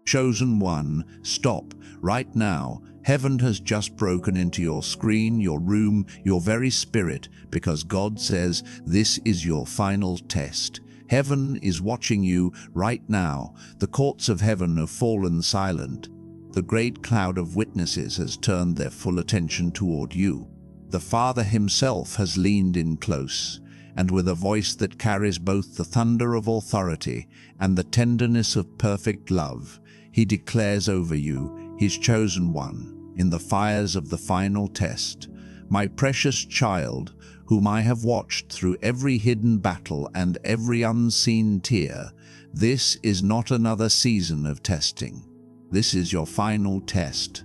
Chosen one, stop, right now. Heaven has just broken into your screen, your room, your very spirit, because God says this is your final test. Heaven is watching you right now. The courts of heaven have fallen silent. The great cloud of witnesses has turned their full attention toward you. The Father himself has leaned in close, and with a voice that carries both the thunder of authority and the tenderness of perfect love, he declares over you, his chosen one, in the fires of the final test, my precious child, whom I have watched through every hidden battle and every unseen tear. This is not another season of testing. This is your final test.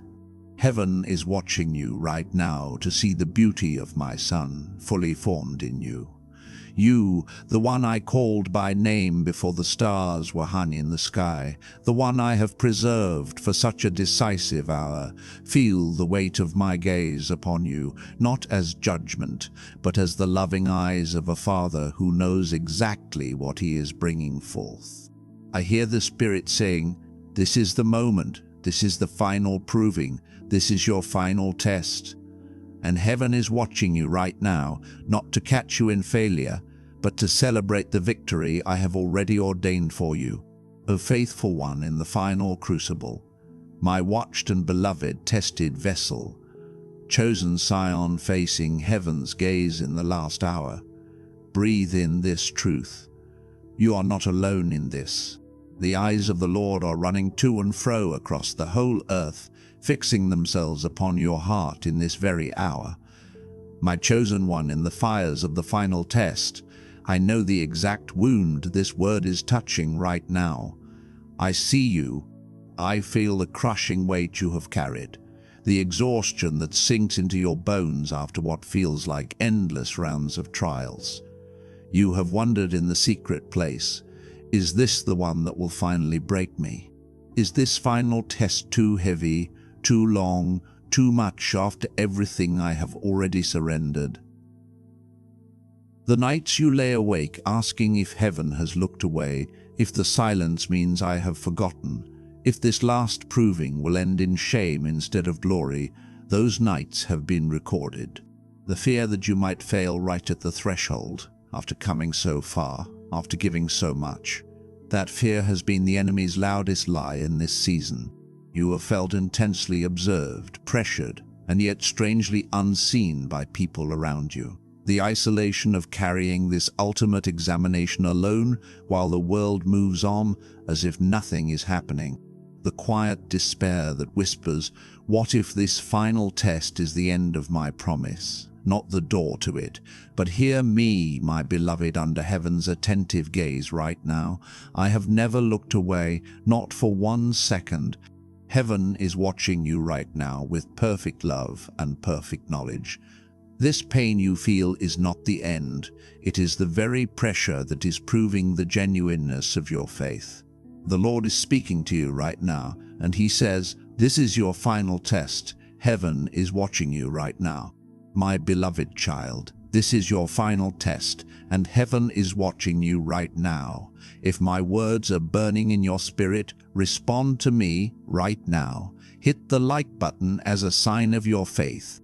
Heaven is watching you right now to see the beauty of my Son fully formed in you. You, the one I called by name before the stars were hung in the sky, the one I have preserved for such a decisive hour, feel the weight of my gaze upon you, not as judgment, but as the loving eyes of a father who knows exactly what he is bringing forth. I hear the Spirit saying, this is the moment, this is the final proving, this is your final test. And heaven is watching you right now, not to catch you in failure, but to celebrate the victory I have already ordained for you. O faithful one in the final crucible, my watched and beloved tested vessel, chosen scion facing heaven's gaze in the last hour, breathe in this truth. You are not alone in this. The eyes of the Lord are running to and fro across the whole earth, fixing themselves upon your heart in this very hour. My chosen one in the fires of the final test, I know the exact wound this word is touching right now. I see you. I feel the crushing weight you have carried, the exhaustion that sinks into your bones after what feels like endless rounds of trials. You have wondered in the secret place, is this the one that will finally break me? Is this final test too heavy, too long, too much after everything I have already surrendered? The nights you lay awake asking if heaven has looked away, if the silence means I have forgotten, if this last proving will end in shame instead of glory, those nights have been recorded. The fear that you might fail right at the threshold, after coming so far, after giving so much, that fear has been the enemy's loudest lie in this season. You have felt intensely observed, pressured, and yet strangely unseen by people around you. The isolation of carrying this ultimate examination alone while the world moves on as if nothing is happening. The quiet despair that whispers, what if this final test is the end of my promise? Not the door to it, but hear me, my beloved, under heaven's attentive gaze right now. I have never looked away, not for 1 second. Heaven is watching you right now with perfect love and perfect knowledge. This pain you feel is not the end. It is the very pressure that is proving the genuineness of your faith. The Lord is speaking to you right now, and He says, this is your final test. Heaven is watching you right now. My beloved child, this is your final test, and heaven is watching you right now. If my words are burning in your spirit, respond to me right now. Hit the like button as a sign of your faith.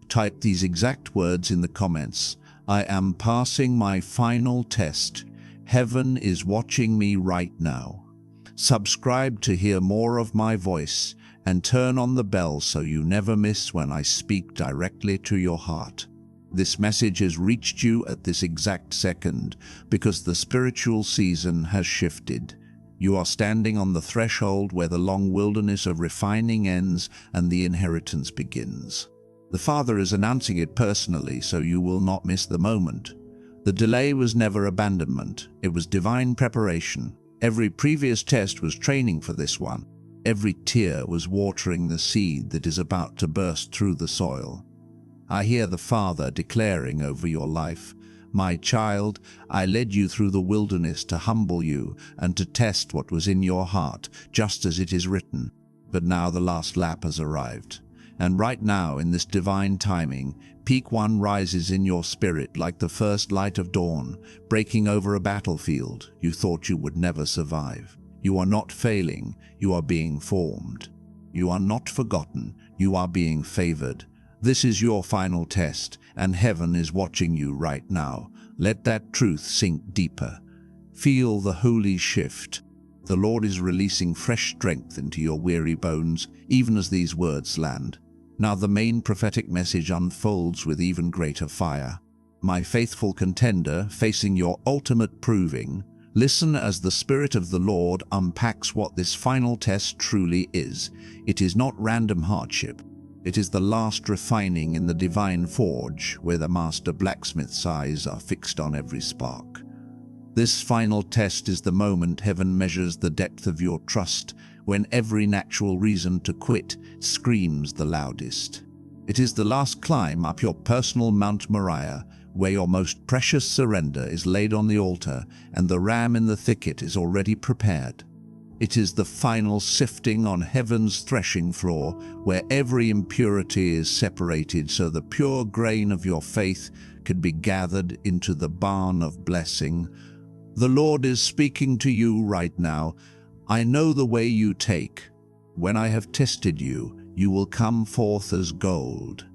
Type these exact words in the comments. I am passing my final test. Heaven is watching me right now. Subscribe to hear more of my voice, and turn on the bell so you never miss when I speak directly to your heart. This message has reached you at this exact second because the spiritual season has shifted. You are standing on the threshold where the long wilderness of refining ends and the inheritance begins. The Father is announcing it personally so you will not miss the moment. The delay was never abandonment, it was divine preparation. Every previous test was training for this one. Every tear was watering the seed that is about to burst through the soil. I hear the Father declaring over your life, my child, I led you through the wilderness to humble you and to test what was in your heart, just as it is written. But now the last lap has arrived. And right now, in this divine timing, peak one rises in your spirit like the first light of dawn, breaking over a battlefield you thought you would never survive. You are not failing, you are being formed. You are not forgotten, you are being favored. This is your final test, and heaven is watching you right now. Let that truth sink deeper. Feel the holy shift. The Lord is releasing fresh strength into your weary bones, even as these words land. Now the main prophetic message unfolds with even greater fire. My faithful contender, facing your ultimate proving, listen as the Spirit of the Lord unpacks what this final test truly is. It is not random hardship. It is the last refining in the divine forge, where the master blacksmith's eyes are fixed on every spark. This final test is the moment heaven measures the depth of your trust, when every natural reason to quit screams the loudest. It is the last climb up your personal Mount Moriah, where your most precious surrender is laid on the altar and the ram in the thicket is already prepared. It is the final sifting on heaven's threshing floor, where every impurity is separated so the pure grain of your faith can be gathered into the barn of blessing. The Lord is speaking to you right now. I know the way you take. When I have tested you, you will come forth as gold.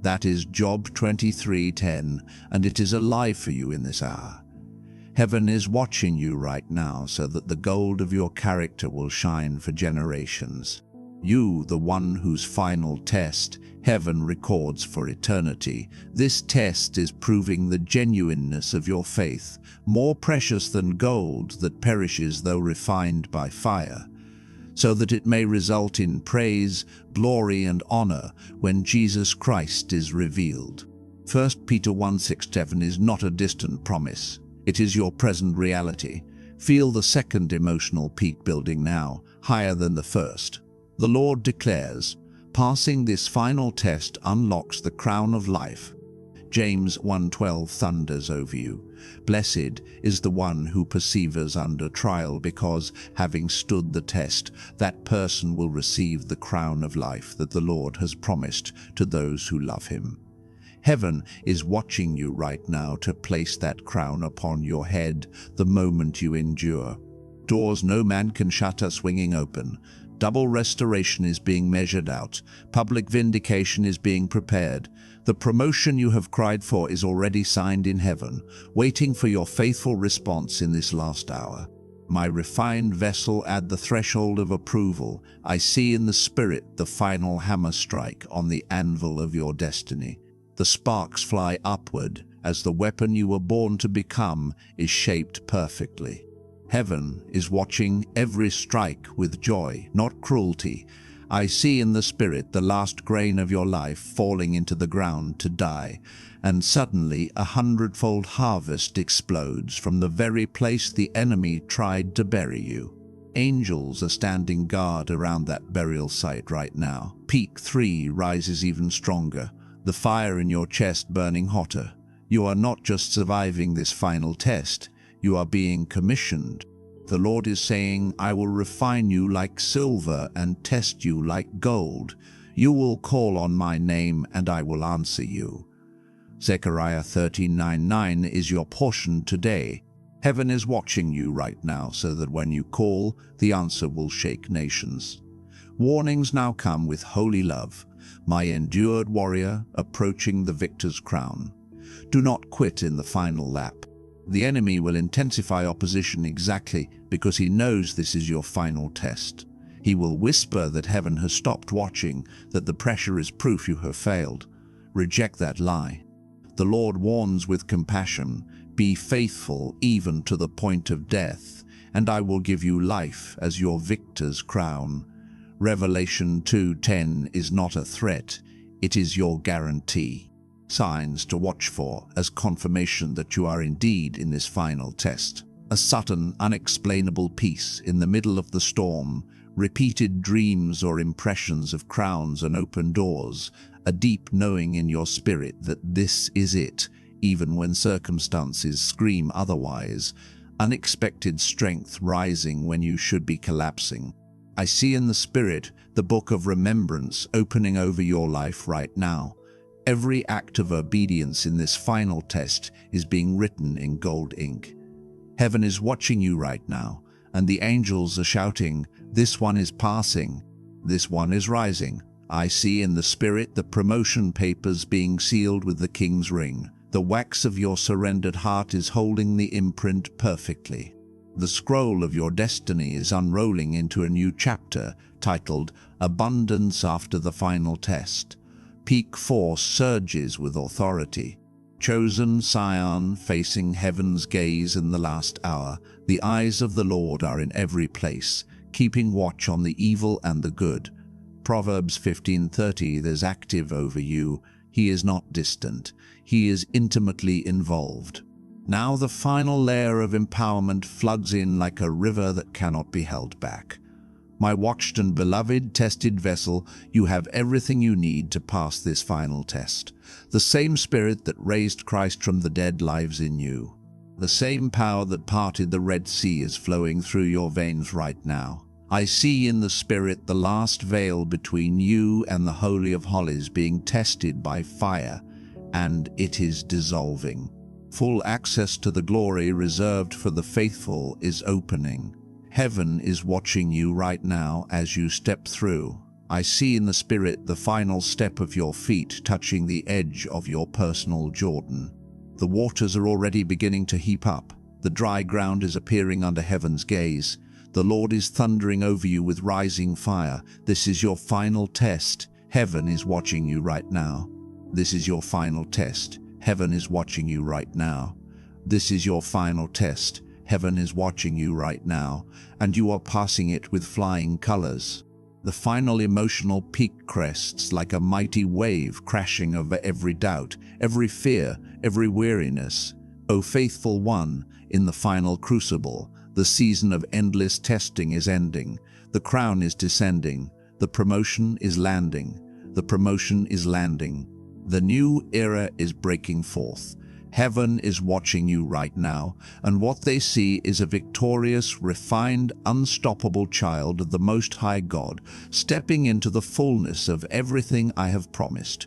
That is Job 23:10, and it is alive for you in this hour. Heaven is watching you right now so that the gold of your character will shine for generations. You, the one whose final test heaven records for eternity. This test is proving the genuineness of your faith, more precious than gold that perishes though refined by fire, so that it may result in praise, glory, and honor when Jesus Christ is revealed. 1 Peter 1:6-7 is not a distant promise. It is your present reality. Feel the second emotional peak building now, higher than the first. The Lord declares, passing this final test unlocks the crown of life. James 1:12 thunders over you. Blessed is the one who perseveres under trial, because, having stood the test, that person will receive the crown of life that the Lord has promised to those who love him. Heaven is watching you right now to place that crown upon your head the moment you endure. Doors no man can shut are swinging open. Double restoration is being measured out. Public vindication is being prepared. The promotion you have cried for is already signed in heaven, waiting for your faithful response in this last hour. My refined vessel at the threshold of approval, I see in the Spirit the final hammer strike on the anvil of your destiny. The sparks fly upward as the weapon you were born to become is shaped perfectly. Heaven is watching every strike with joy, not cruelty. I see in the Spirit the last grain of your life falling into the ground to die, and suddenly 100-fold harvest explodes from the very place the enemy tried to bury you. Angels are standing guard around that burial site right now. Peak 3 rises even stronger, the fire in your chest burning hotter. You are not just surviving this final test, you are being commissioned. The Lord is saying, I will refine you like silver and test you like gold. You will call on my name and I will answer you. Zechariah 13:9 is your portion today. Heaven is watching you right now so that when you call, the answer will shake nations. Warnings now come with holy love. My endured warrior approaching the victor's crown. Do not quit in the final lap. The enemy will intensify opposition exactly because he knows this is your final test. He will whisper that heaven has stopped watching, that the pressure is proof you have failed. Reject that lie. The Lord warns with compassion, be faithful even to the point of death, and I will give you life as your victor's crown. Revelation 2:10 is not a threat, it is your guarantee. Signs to watch for as confirmation that you are indeed in this final test. A sudden, unexplainable peace in the middle of the storm, repeated dreams or impressions of crowns and open doors, a deep knowing in your spirit that this is it, even when circumstances scream otherwise, unexpected strength rising when you should be collapsing. I see in the Spirit the book of remembrance opening over your life right now. Every act of obedience in this final test is being written in gold ink. Heaven is watching you right now, and the angels are shouting, "This one is passing, this one is rising." I see in the spirit the promotion papers being sealed with the king's ring. The wax of your surrendered heart is holding the imprint perfectly. The scroll of your destiny is unrolling into a new chapter titled Abundance After the Final Test. Peak force surges with authority. Chosen scion facing heaven's gaze in the last hour, the eyes of the Lord are in every place, keeping watch on the evil and the good. Proverbs 15:30 is active over you. He is not distant. He is intimately involved. Now the final layer of empowerment floods in like a river that cannot be held back. My watched and beloved, tested vessel, you have everything you need to pass this final test. The same Spirit that raised Christ from the dead lives in you. The same power that parted the Red Sea is flowing through your veins right now. I see in the Spirit the last veil between you and the Holy of Holies being tested by fire, and it is dissolving. Full access to the glory reserved for the faithful is opening. Heaven is watching you right now as you step through. I see in the Spirit the final step of your feet touching the edge of your personal Jordan. The waters are already beginning to heap up. The dry ground is appearing under heaven's gaze. The Lord is thundering over you with rising fire. This is your final test. Heaven is watching you right now. This is your final test. Heaven is watching you right now. This is your final test. Heaven is watching you right now, and you are passing it with flying colors. The final emotional peak crests like a mighty wave crashing over every doubt, every fear, every weariness. O faithful one, in the final crucible, the season of endless testing is ending. The crown is descending. The promotion is landing. The promotion is landing. The new era is breaking forth. Heaven is watching you right now, and what they see is a victorious, refined, unstoppable child of the Most High God, stepping into the fullness of everything I have promised.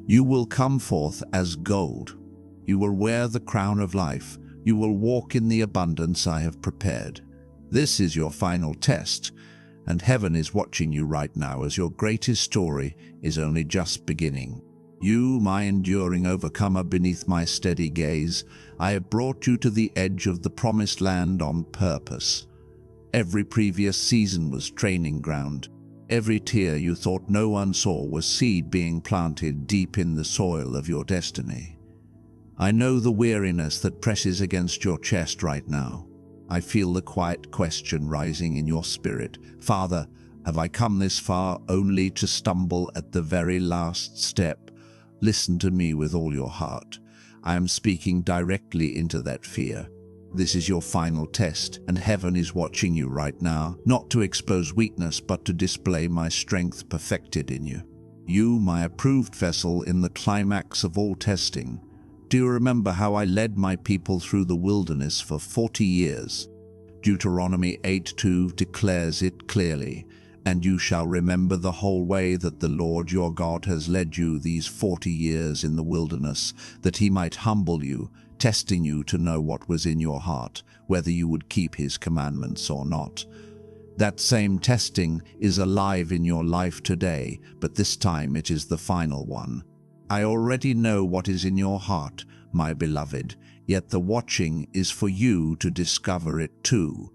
You will come forth as gold. You will wear the crown of life. You will walk in the abundance I have prepared. This is your final test, and heaven is watching you right now as your greatest story is only just beginning. You, my enduring overcomer beneath my steady gaze, I have brought you to the edge of the promised land on purpose. Every previous season was training ground. Every tear you thought no one saw was seed being planted deep in the soil of your destiny. I know the weariness that presses against your chest right now. I feel the quiet question rising in your spirit. Father, have I come this far only to stumble at the very last step? Listen to me with all your heart. I am speaking directly into that fear. This is your final test, and heaven is watching you right now, not to expose weakness, but to display my strength perfected in you. You, my approved vessel in the climax of all testing. Do you remember how I led my people through the wilderness for 40 years? Deuteronomy 8:2 declares it clearly. And you shall remember the whole way that the Lord your God has led you these 40 years in the wilderness, that he might humble you, testing you to know what was in your heart, whether you would keep his commandments or not. That same testing is alive in your life today, but this time it is the final one. I already know what is in your heart, my beloved, yet the watching is for you to discover it too.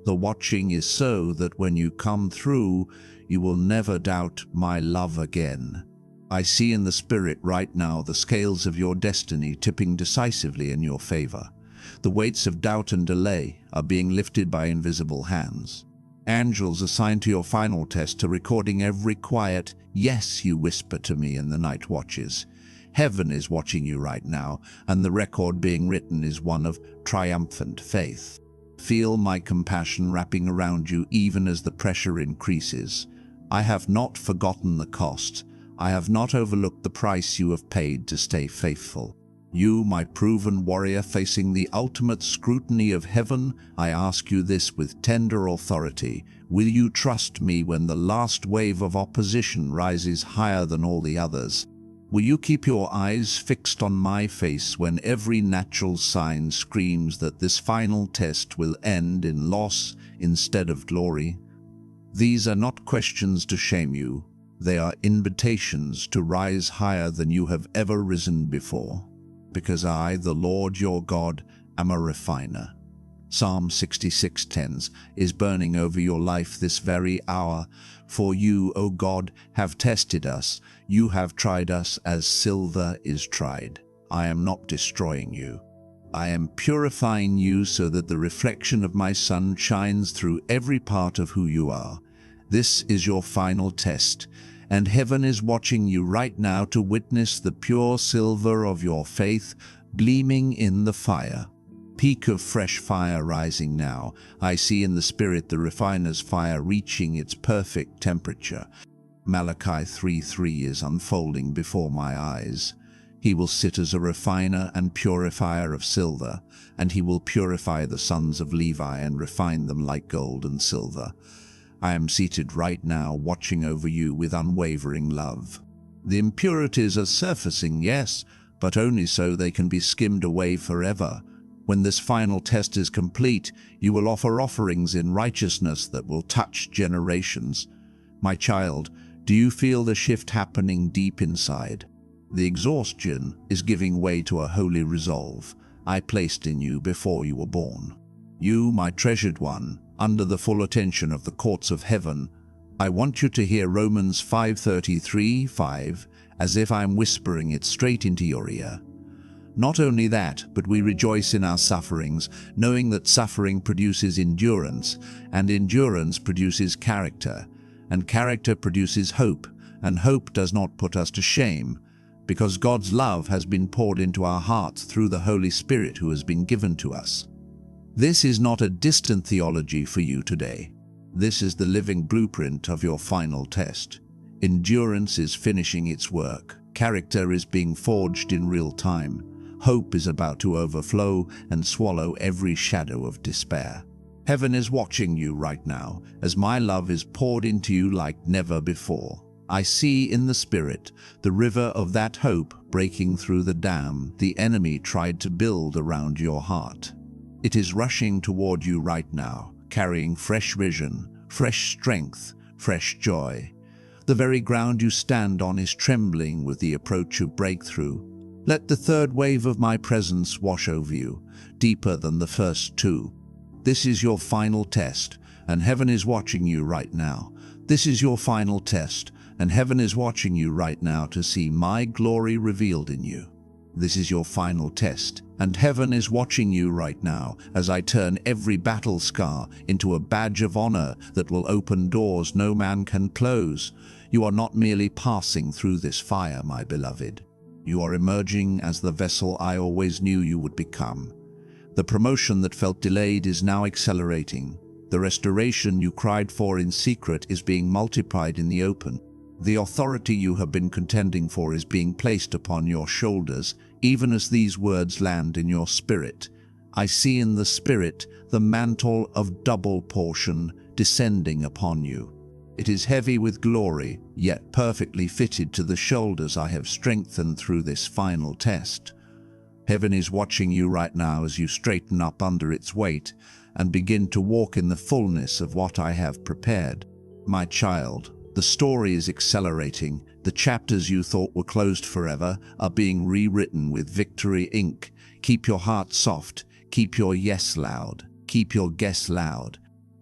The watching is so that when you come through, you will never doubt my love again. I see in the Spirit right now the scales of your destiny tipping decisively in your favor. The weights of doubt and delay are being lifted by invisible hands. Angels assigned to your final test are recording every quiet yes you whisper to me in the night watches. Heaven is watching you right now, and the record being written is one of triumphant faith. Feel my compassion wrapping around you even as the pressure increases. I have not forgotten the cost. I have not overlooked the price you have paid to stay faithful. You, my proven warrior facing the ultimate scrutiny of heaven, I ask you this with tender authority. Will you trust me when the last wave of opposition rises higher than all the others? Will you keep your eyes fixed on my face when every natural sign screams that this final test will end in loss instead of glory? These are not questions to shame you. They are invitations to rise higher than you have ever risen before. Because I, the Lord your God, am a refiner. Psalm 66:10 is burning over your life this very hour. For you, O God, have tested us. You have tried us as silver is tried. I am not destroying you. I am purifying you so that the reflection of my Son shines through every part of who you are. This is your final test, and heaven is watching you right now to witness the pure silver of your faith gleaming in the fire. Peak of fresh fire rising now. I see in the Spirit the refiner's fire reaching its perfect temperature. Malachi 3:3 is unfolding before my eyes. He will sit as a refiner and purifier of silver, and he will purify the sons of Levi and refine them like gold and silver. I am seated right now watching over you with unwavering love. The impurities are surfacing, yes, but only so they can be skimmed away forever. When this final test is complete, you will offer offerings in righteousness that will touch generations. My child, do you feel the shift happening deep inside? The exhaustion is giving way to a holy resolve I placed in you before you were born. You, my treasured one, under the full attention of the courts of heaven, I want you to hear Romans 5:33-5 as if I am whispering it straight into your ear. Not only that, but we rejoice in our sufferings, knowing that suffering produces endurance, and endurance produces character, and character produces hope, and hope does not put us to shame, because God's love has been poured into our hearts through the Holy Spirit who has been given to us. This is not a distant theology for you today. This is the living blueprint of your final test. Endurance is finishing its work. Character is being forged in real time. Hope is about to overflow and swallow every shadow of despair. Heaven is watching you right now, as my love is poured into you like never before. I see in the Spirit the river of that hope breaking through the dam the enemy tried to build around your heart. It is rushing toward you right now, carrying fresh vision, fresh strength, fresh joy. The very ground you stand on is trembling with the approach of breakthrough. Let the third wave of my presence wash over you, deeper than the first two. This is your final test, and heaven is watching you right now. This is your final test, and heaven is watching you right now to see my glory revealed in you. This is your final test, and heaven is watching you right now as I turn every battle scar into a badge of honor that will open doors no man can close. You are not merely passing through this fire, my beloved. You are emerging as the vessel I always knew you would become. The promotion that felt delayed is now accelerating. The restoration you cried for in secret is being multiplied in the open. The authority you have been contending for is being placed upon your shoulders, even as these words land in your spirit. I see in the Spirit the mantle of double portion descending upon you. It is heavy with glory, yet perfectly fitted to the shoulders I have strengthened through this final test. Heaven is watching you right now as you straighten up under its weight and begin to walk in the fullness of what I have prepared. My child, the story is accelerating. The chapters you thought were closed forever are being rewritten with victory ink. Keep your heart soft. Keep your yes loud. Keep your guess loud.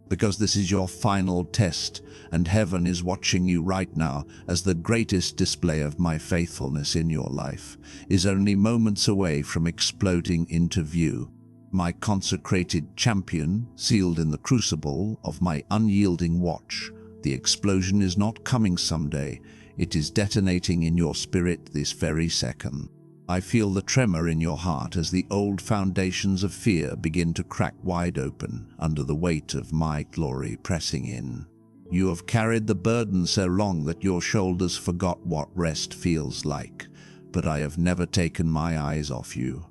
Because this is your final test, and heaven is watching you right now as the greatest display of my faithfulness in your life is only moments away from exploding into view. My consecrated champion, sealed in the crucible of my unyielding watch. The explosion is not coming someday. It is detonating in your spirit this very second. I feel the tremor in your heart as the old foundations of fear begin to crack wide open under the weight of my glory pressing in. You have carried the burden so long that your shoulders forgot what rest feels like, but I have never taken my eyes off you.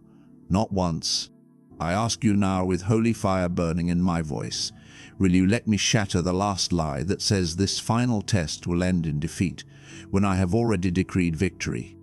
Not once. I ask you now with holy fire burning in my voice, will you let me shatter the last lie that says this final test will end in defeat when I have already decreed victory?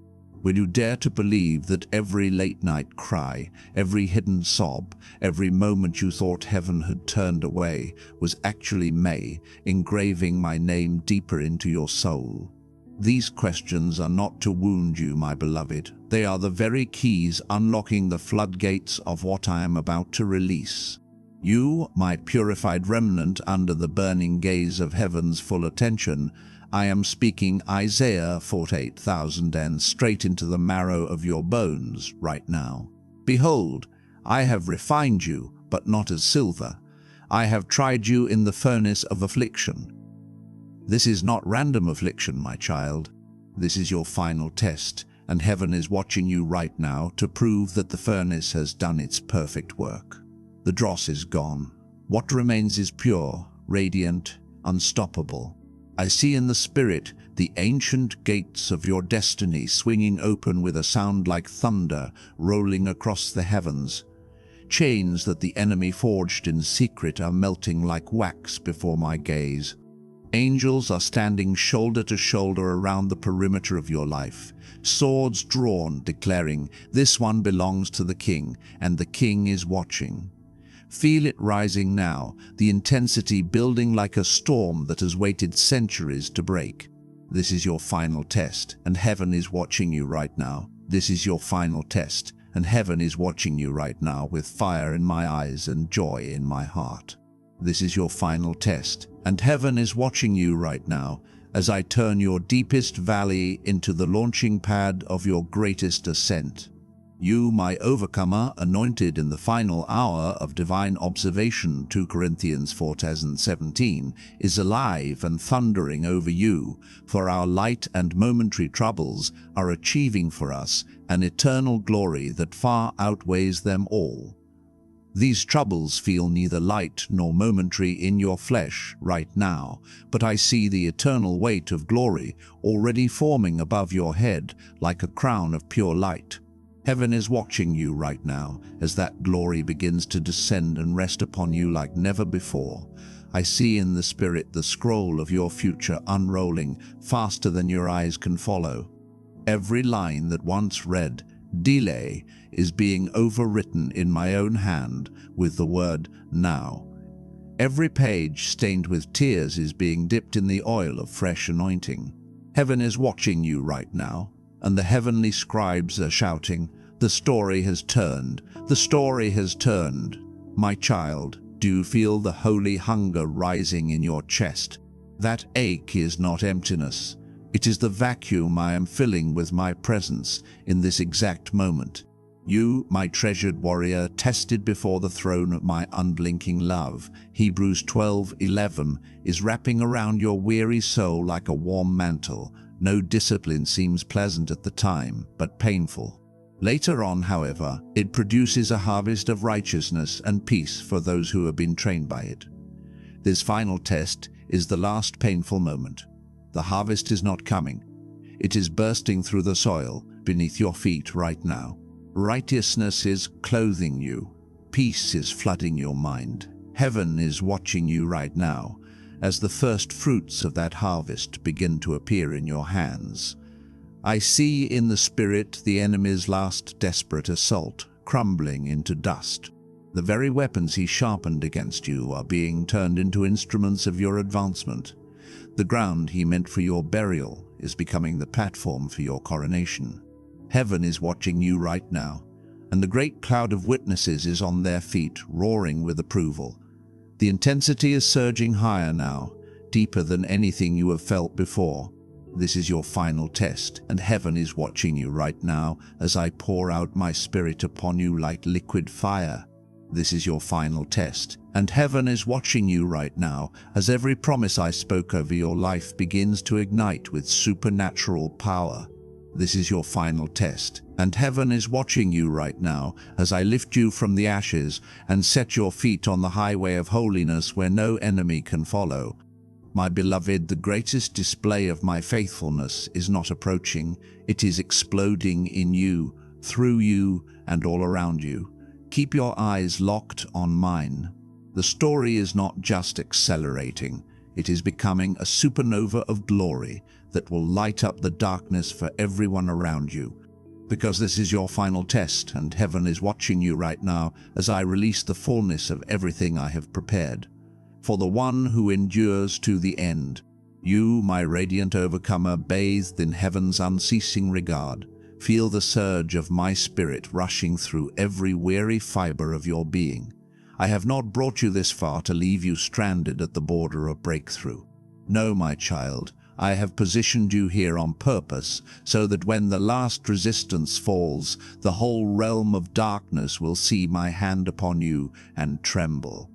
Will you dare to believe that every late-night cry, every hidden sob, every moment you thought heaven had turned away was actually May, engraving my name deeper into your soul? These questions are not to wound you, my beloved. They are the very keys unlocking the floodgates of what I am about to release. You, my purified remnant under the burning gaze of heaven's full attention, I am speaking Isaiah 48,000 and straight into the marrow of your bones right now. Behold, I have refined you, but not as silver. I have tried you in the furnace of affliction. This is not random affliction, my child. This is your final test, and heaven is watching you right now to prove that the furnace has done its perfect work. The dross is gone. What remains is pure, radiant, unstoppable. I see in the spirit the ancient gates of your destiny swinging open with a sound like thunder rolling across the heavens. Chains that the enemy forged in secret are melting like wax before my gaze. Angels are standing shoulder to shoulder around the perimeter of your life, swords drawn, declaring, "This one belongs to the king, and the king is watching." Feel it rising now, the intensity building like a storm that has waited centuries to break. This is your final test, and heaven is watching you right now. This is your final test, and heaven is watching you right now with fire in my eyes and joy in my heart. This is your final test, and heaven is watching you right now as I turn your deepest valley into the launching pad of your greatest ascent. You, my overcomer, anointed in the final hour of divine observation, 2 Corinthians 4:17, is alive and thundering over you, for our light and momentary troubles are achieving for us an eternal glory that far outweighs them all. These troubles feel neither light nor momentary in your flesh right now, but I see the eternal weight of glory already forming above your head like a crown of pure light. Heaven is watching you right now as that glory begins to descend and rest upon you like never before. I see in the spirit the scroll of your future unrolling faster than your eyes can follow. Every line that once read, "delay," is being overwritten in my own hand with the word "now." Every page stained with tears is being dipped in the oil of fresh anointing. Heaven is watching you right now, and the heavenly scribes are shouting, "The story has turned, the story has turned." My child, do you feel the holy hunger rising in your chest? That ache is not emptiness. It is the vacuum I am filling with my presence in this exact moment. You, my treasured warrior, tested before the throne of my unblinking love, Hebrews 12:11, is wrapping around your weary soul like a warm mantle. No discipline seems pleasant at the time, but painful. Later on, however, it produces a harvest of righteousness and peace for those who have been trained by it. This final test is the last painful moment. The harvest is not coming. It is bursting through the soil beneath your feet right now. Righteousness is clothing you. Peace is flooding your mind. Heaven is watching you right now as the first fruits of that harvest begin to appear in your hands. I see in the spirit the enemy's last desperate assault crumbling into dust. The very weapons he sharpened against you are being turned into instruments of your advancement. The ground he meant for your burial is becoming the platform for your coronation. Heaven is watching you right now, and the great cloud of witnesses is on their feet, roaring with approval. The intensity is surging higher now, deeper than anything you have felt before. This is your final test, and heaven is watching you right now as I pour out my spirit upon you like liquid fire. This is your final test, and heaven is watching you right now as every promise I spoke over your life begins to ignite with supernatural power. This is your final test, and heaven is watching you right now as I lift you from the ashes and set your feet on the highway of holiness where no enemy can follow. My beloved, the greatest display of my faithfulness is not approaching. It is exploding in you, through you, and all around you. Keep your eyes locked on mine. The story is not just accelerating. It is becoming a supernova of glory that will light up the darkness for everyone around you. because this is your final test, and heaven is watching you right now as I release the fullness of everything I have prepared. For the one who endures to the end, you, my radiant overcomer, bathed in heaven's unceasing regard, feel the surge of my spirit rushing through every weary fiber of your being. I have not brought you this far to leave you stranded at the border of breakthrough. No, my child, I have positioned you here on purpose, so that when the last resistance falls, the whole realm of darkness will see my hand upon you and tremble.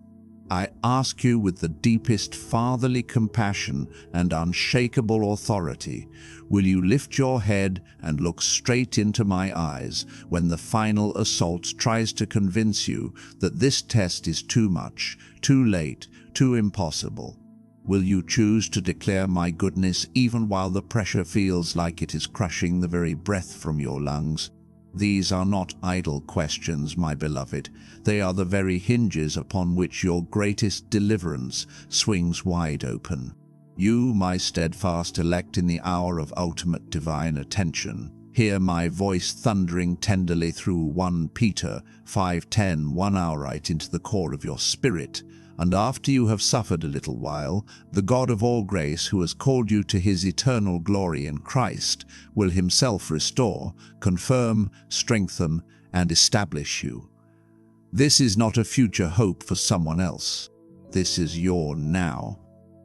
I ask you with the deepest fatherly compassion and unshakable authority, will you lift your head and look straight into my eyes when the final assault tries to convince you that this test is too much, too late, too impossible? Will you choose to declare my goodness even while the pressure feels like it is crushing the very breath from your lungs? These are not idle questions, my beloved. They are the very hinges upon which your greatest deliverance swings wide open. You, my steadfast elect in the hour of ultimate divine attention, hear my voice thundering tenderly through 1 Peter 5:10, 1 hour right into the core of your spirit. And after you have suffered a little while, the God of all grace, who has called you to his eternal glory in Christ, will himself restore, confirm, strengthen, and establish you. This is not a future hope for someone else. This is your now.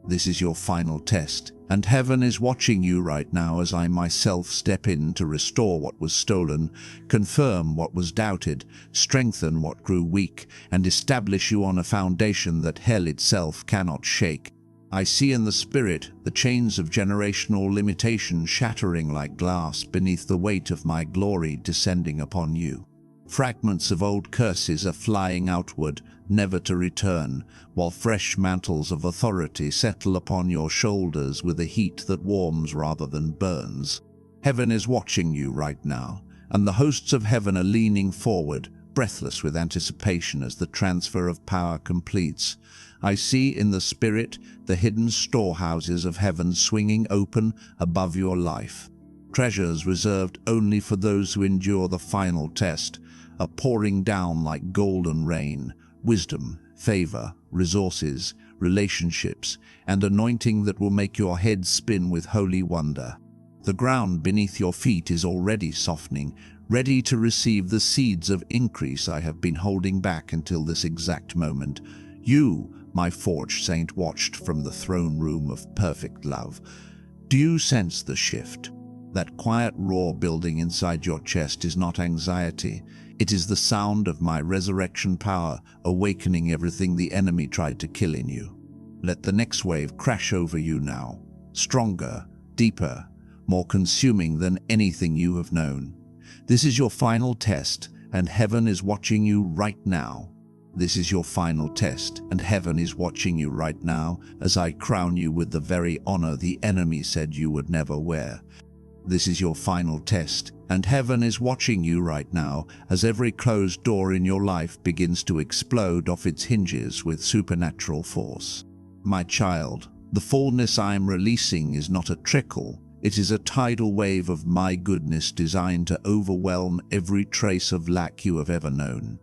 This is your final test, and heaven is watching you right now as I myself step in to restore what was stolen, confirm what was doubted, strengthen what grew weak, and establish you on a foundation that hell itself cannot shake. I see in the spirit the chains of generational limitation shattering like glass beneath the weight of my glory descending upon you. Fragments of old curses are flying outward, never to return, while fresh mantles of authority settle upon your shoulders with a heat that warms rather than burns. Heaven is watching you right now, and the hosts of heaven are leaning forward, breathless with anticipation as the transfer of power completes. I see in the spirit the hidden storehouses of heaven swinging open above your life. Treasures reserved only for those who endure the final test are pouring down like golden rain. Wisdom, favor, resources, relationships, and anointing that will make your head spin with holy wonder. The ground beneath your feet is already softening, ready to receive the seeds of increase I have been holding back until this exact moment. You, my forged saint, watched from the throne room of perfect love. Do you sense the shift? That quiet roar building inside your chest is not anxiety. It is the sound of my resurrection power awakening everything the enemy tried to kill in you. Let the next wave crash over you now, stronger, deeper, more consuming than anything you have known. This is your final test, and heaven is watching you right now. This is your final test, and heaven is watching you right now as I crown you with the very honor the enemy said you would never wear. This is your final test, and heaven is watching you right now as every closed door in your life begins to explode off its hinges with supernatural force. My child, the fullness I am releasing is not a trickle. It is a tidal wave of my goodness designed to overwhelm every trace of lack you have ever known.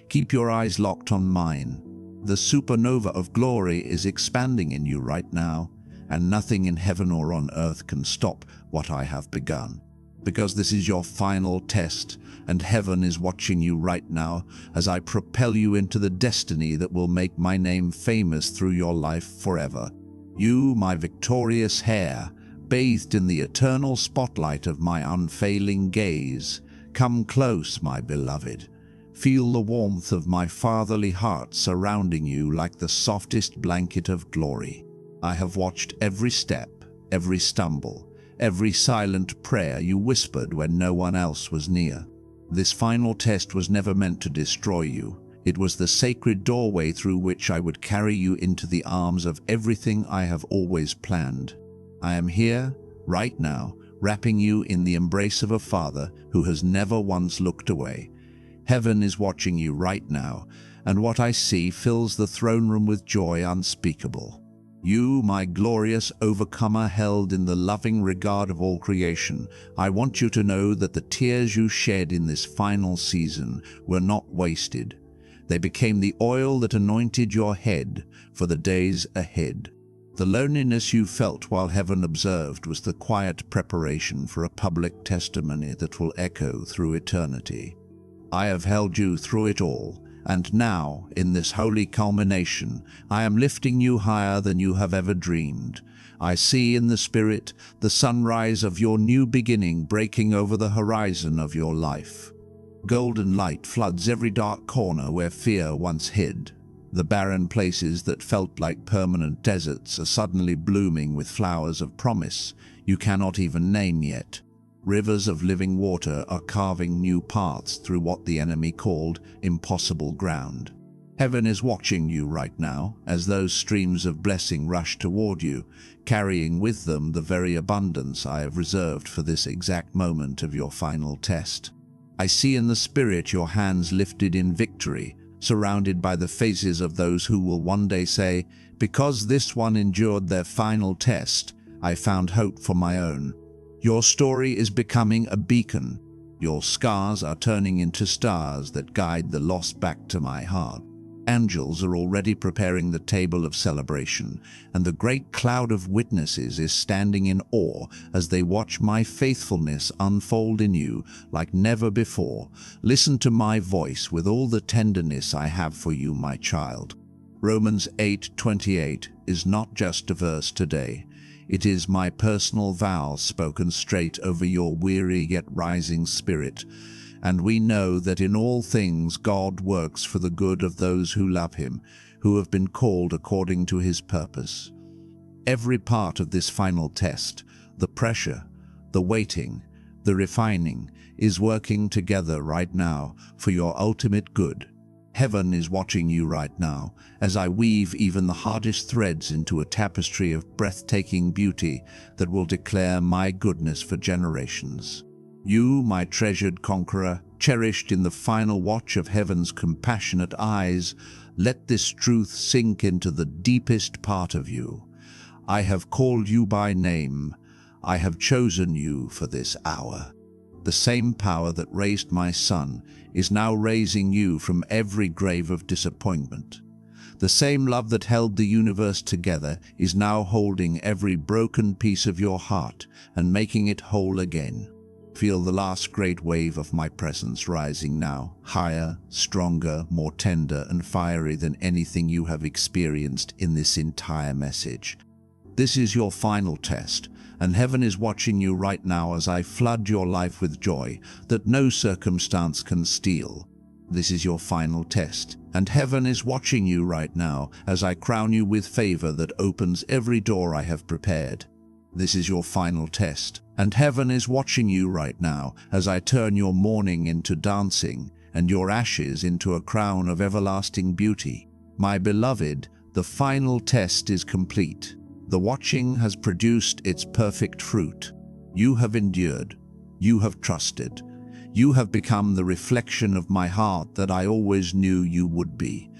Keep your eyes locked on mine. The supernova of glory is expanding in you right now, and nothing in heaven or on earth can stop what I have begun. Because this is your final test, and heaven is watching you right now as I propel you into the destiny that will make my name famous through your life forever. You, my victorious heir, bathed in the eternal spotlight of my unfailing gaze, come close, my beloved. Feel the warmth of my fatherly heart surrounding you like the softest blanket of glory. I have watched every step, every stumble, every silent prayer you whispered when no one else was near. This final test was never meant to destroy you. It was the sacred doorway through which I would carry you into the arms of everything I have always planned. I am here, right now, wrapping you in the embrace of a father who has never once looked away. Heaven is watching you right now, and what I see fills the throne room with joy unspeakable. You, my glorious overcomer, held in the loving regard of all creation, I want you to know that the tears you shed in this final season were not wasted. They became the oil that anointed your head for the days ahead. The loneliness you felt while heaven observed was the quiet preparation for a public testimony that will echo through eternity. I have held you through it all, and now, in this holy culmination, I am lifting you higher than you have ever dreamed. I see in the Spirit the sunrise of your new beginning breaking over the horizon of your life. Golden light floods every dark corner where fear once hid. The barren places that felt like permanent deserts are suddenly blooming with flowers of promise you cannot even name yet. Rivers of living water are carving new paths through what the enemy called impossible ground. Heaven is watching you right now as those streams of blessing rush toward you, carrying with them the very abundance I have reserved for this exact moment of your final test. I see in the Spirit your hands lifted in victory, surrounded by the faces of those who will one day say, "Because this one endured their final test, I found hope for my own." Your story is becoming a beacon. Your scars are turning into stars that guide the lost back to my heart. Angels are already preparing the table of celebration, and the great cloud of witnesses is standing in awe as they watch my faithfulness unfold in you like never before. Listen to my voice with all the tenderness I have for you, my child. Romans 8:28 is not just a verse today. It is my personal vow spoken straight over your weary yet rising spirit. And we know that in all things God works for the good of those who love him, who have been called according to his purpose. Every part of this final test, the pressure, the waiting, the refining, is working together right now for your ultimate good. Heaven is watching you right now as I weave even the hardest threads into a tapestry of breathtaking beauty that will declare my goodness for generations. You, my treasured conqueror, cherished in the final watch of heaven's compassionate eyes, let this truth sink into the deepest part of you. I have called you by name. I have chosen you for this hour. The same power that raised my son is now raising you from every grave of disappointment. The same love that held the universe together is now holding every broken piece of your heart and making it whole again. Feel the last great wave of my presence rising now, higher, stronger, more tender and fiery than anything you have experienced in this entire message. This is your final test, and heaven is watching you right now as I flood your life with joy that no circumstance can steal. This is your final test, and heaven is watching you right now as I crown you with favor that opens every door I have prepared. This is your final test, and heaven is watching you right now as I turn your mourning into dancing and your ashes into a crown of everlasting beauty. My beloved, the final test is complete. The watching has produced its perfect fruit. You have endured. You have trusted. You have become the reflection of my heart that I always knew you would be.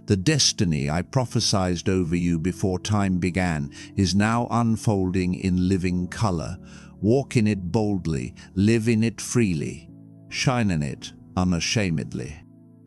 The destiny I prophesied over you before time began is now unfolding in living color. Walk in it boldly, live in it freely, shine in it unashamedly.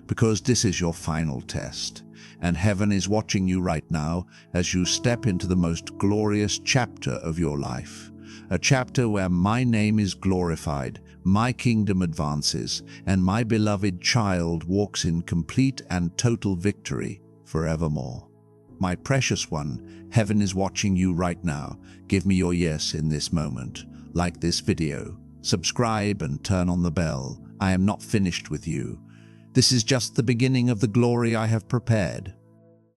Because this is your final test, and heaven is watching you right now as you step into the most glorious chapter of your life. A chapter where my name is glorified, my kingdom advances, and my beloved child walks in complete and total victory forevermore. My precious one, heaven is watching you right now. Give me your yes in this moment. Like this video, subscribe and turn on the bell. I am not finished with you. This is just the beginning of the glory I have prepared.